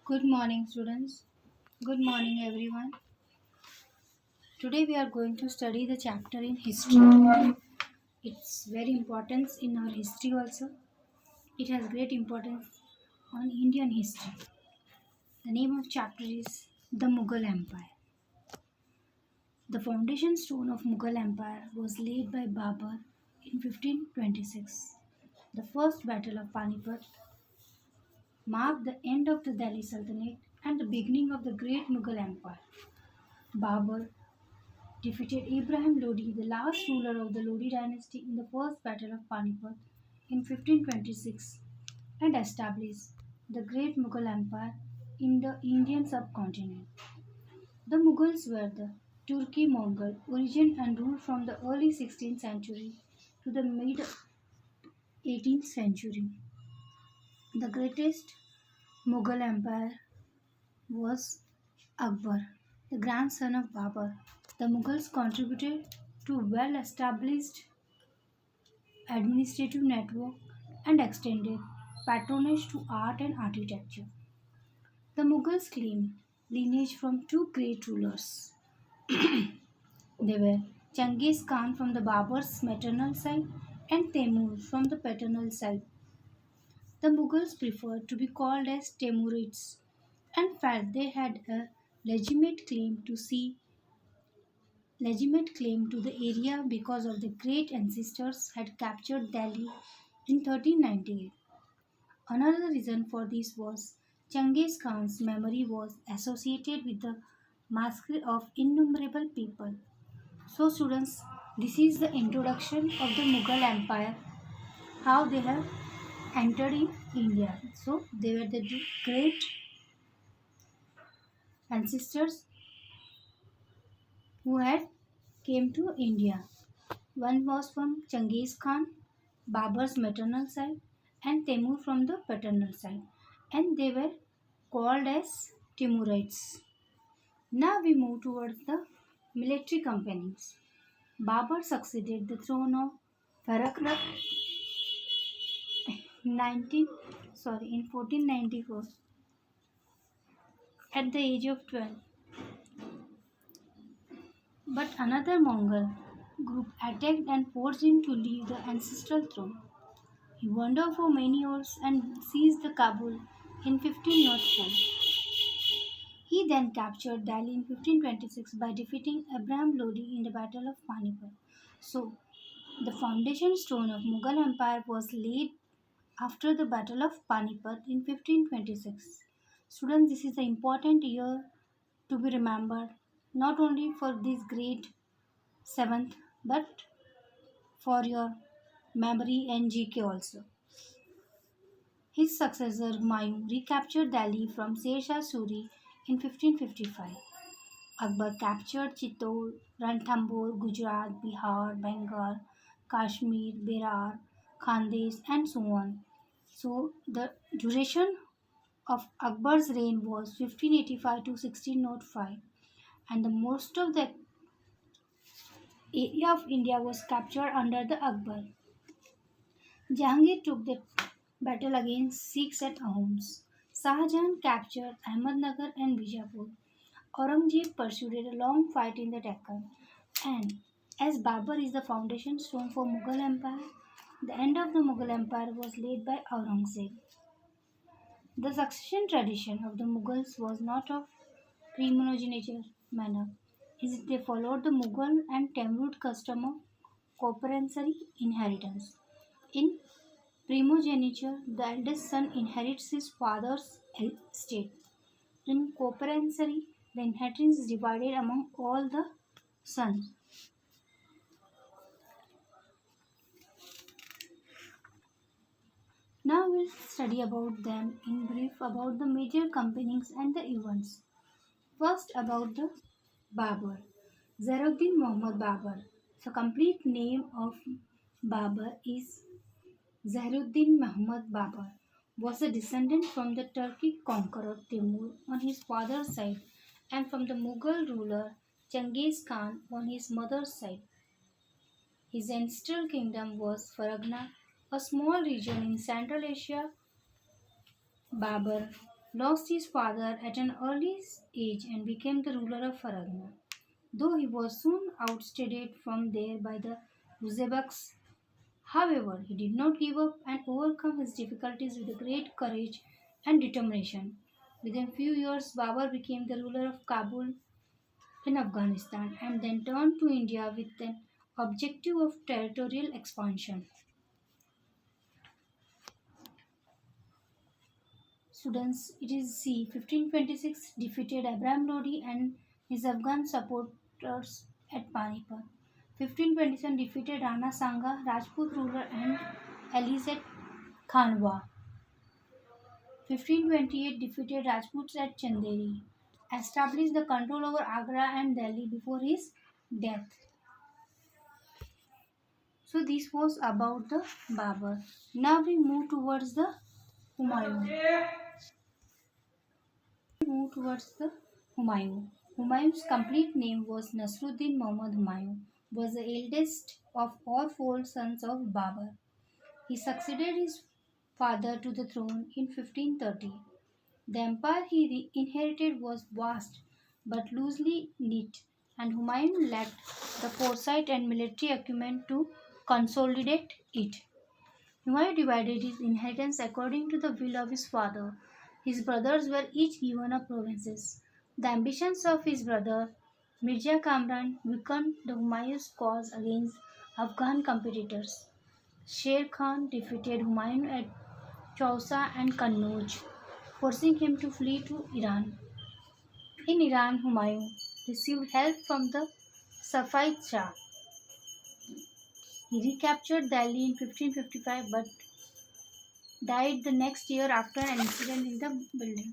Good morning, students. Good morning, everyone. Today we are going to study the chapter in history. It's very important in our history also. It has great importance on Indian history. The name of chapter is The Mughal Empire. The foundation stone of Mughal Empire was laid by Babur in 1526. The first battle of Panipat marked the end of the Delhi Sultanate and the beginning of the great Mughal Empire. Babur defeated Ibrahim Lodi, the last ruler of the Lodi dynasty, in the First Battle of Panipat in 1526 and established the Great Mughal Empire in the Indian subcontinent. The Mughals were the Turki-Mongol origin and ruled from the early 16th century to the mid 18th century. The greatest Mughal empire was Akbar, the grandson of Babur. The Mughals contributed to well-established administrative network and extended patronage to art and architecture. The Mughals claim lineage from two great rulers. They were Genghis Khan from the Babur's maternal side and Temur from the paternal side. The Mughals preferred to be called as Temurids and felt they had a legitimate claim to see legitimate claim to the area because of the great ancestors had captured Delhi in 1398. Another reason for this was Genghis Khan's memory was associated with the massacre of innumerable people. So, students, this is the introduction of the Mughal Empire, how they have entered in India. So, they were the great ancestors who had came to India. One was from Genghis Khan, Babur's maternal side, and Temur from the paternal side, and they were called as Timurids. Now we move towards the military companies. Babur succeeded the throne of Farakra in 1494 at the age of 12. But another Mongol group attacked and forced him to leave the ancestral throne. He wandered for many years and seized the Kabul in 1504. He then captured Delhi in 1526 by defeating Abraham Lodi in the Battle of Panipat. So, the foundation stone of Mughal Empire was laid after the Battle of Panipat in 1526. Students, this is the important year to be remembered not only for this great seventh but for your memory and GK also. His successor Humayun recaptured Delhi from Sher Shah Suri in 1555. Akbar captured Chittor, Ranthambore, Gujarat, Bihar, Bengal, Kashmir, Berar, Khandesh, and so on. So the duration of Akbar's reign was 1585 to 1605, and the most of the area of India was captured under the Akbar. Jahangir took the battle against Sikhs at Ahoms. Shah Jahan captured Ahmednagar and Bijapur. Aurangzeb pursued a long fight in the Deccan, and as Babur is the foundation stone for Mughal Empire, the end of the Mughal Empire was laid by Aurangzeb. The succession tradition of the Mughals was not of primogeniture manner, as they followed the Mughal and Timurid custom of compulsory inheritance. In primogeniture, the eldest son inherits his father's estate. In compulsory, the inheritance is divided among all the sons. Now we'll study about them in brief about the major companies and the events. First about the Babur. Zaruddin Muhammad Babur. The complete name of Babur is Zahiruddin Muhammad Babur. Was a descendant from the Turkic conqueror Timur on his father's side and from the Mughal ruler Genghis Khan on his mother's side. His ancestral kingdom was Faragna, a small region in Central Asia. Babur lost his father at an early age and became the ruler of Faragana. Though he was soon ousted from there by the Uzbeks, however, he did not give up and overcome his difficulties with great courage and determination. Within few years, Babur became the ruler of Kabul in Afghanistan and then turned to India with an objective of territorial expansion. Students, it is C. 1526 defeated Abraham Lodi and his Afghan supporters at Panipat. 1527 defeated Rana Sanga, Rajput ruler and allies at Khanwa. 1528 defeated Rajputs at Chanderi, established the control over Agra and Delhi before his death. So this was about the Babur. Now we move towards the Humayun. Humayun. Humayun's complete name was Nasruddin Muhammad Humayun. Was the eldest of all four sons of Babur. He succeeded his father to the throne in 1530. The empire he inherited was vast but loosely knit, and Humayun lacked the foresight and military acumen to consolidate it. Humayun divided his inheritance according to the will of his father. His brothers were each given a provinces. The ambitions of his brother Mirza Kamran weakened the Humayun's cause against Afghan competitors. Sher Khan defeated Humayun at Chausa and Kannauj, forcing him to flee to Iran. In Iran, Humayun received help from the Safavid Shah. He recaptured Delhi in 1555 but died the next year after an incident in the building.